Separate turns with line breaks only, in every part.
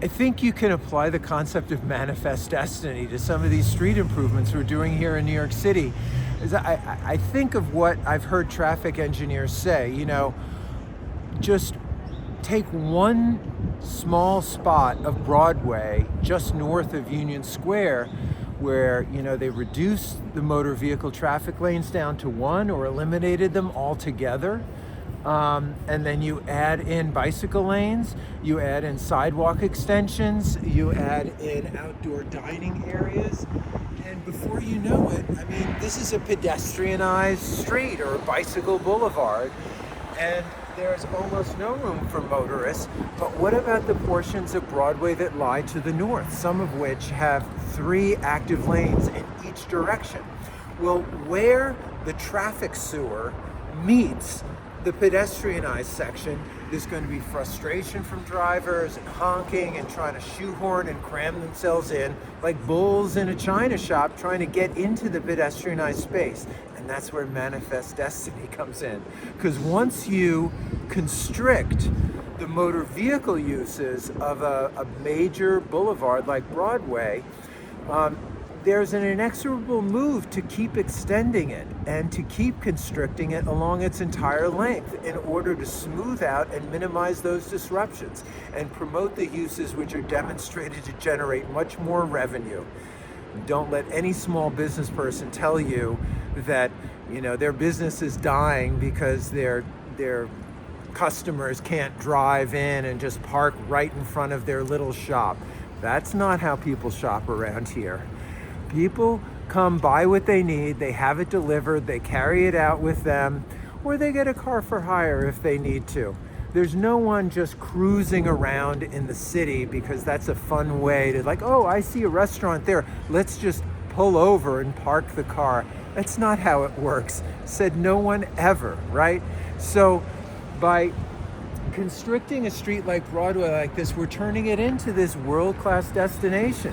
I think you can apply the concept of manifest destiny to some of these street improvements we're doing here in New York City. I think of what I've heard traffic engineers say, just take one small spot of Broadway just north of Union Square where, they reduced the motor vehicle traffic lanes down to one or eliminated them altogether. And then you add in bicycle lanes, you add in sidewalk extensions, you add in outdoor dining areas, and before you know it, this is a pedestrianized street or a bicycle boulevard, and there's almost no room for motorists. But what about the portions of Broadway that lie to the north, some of which have 3 active lanes in each direction? Well, where the traffic sewer meets the pedestrianized section, there's going to be frustration from drivers and honking and trying to shoehorn and cram themselves in like bulls in a china shop trying to get into the pedestrianized space. And that's where manifest destiny comes in. Because once you constrict the motor vehicle uses of a major boulevard like Broadway, there's an inexorable move to keep extending it and to keep constricting it along its entire length in order to smooth out and minimize those disruptions and promote the uses which are demonstrated to generate much more revenue. Don't let any small business person tell you that their business is dying because their customers can't drive in and just park right in front of their little shop. That's not how people shop around here. People come buy what they need, they have it delivered, they carry it out with them, or they get a car for hire if they need to. There's no one just cruising around in the city because that's a fun way to I see a restaurant there, let's just pull over and park the car. That's not how it works. Said no one ever, right? So by constricting a street like Broadway like this, we're turning it into this world-class destination.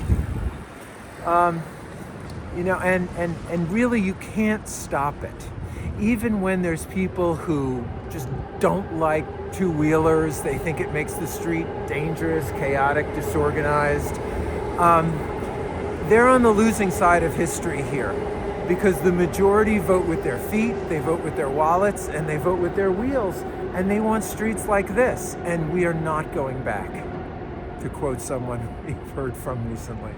And really you can't stop it. Even when there's people who just don't like two-wheelers, they think it makes the street dangerous, chaotic, disorganized. They're on the losing side of history here because the majority vote with their feet, they vote with their wallets, and they vote with their wheels, and they want streets like this, and we are not going back, to quote someone we've heard from recently.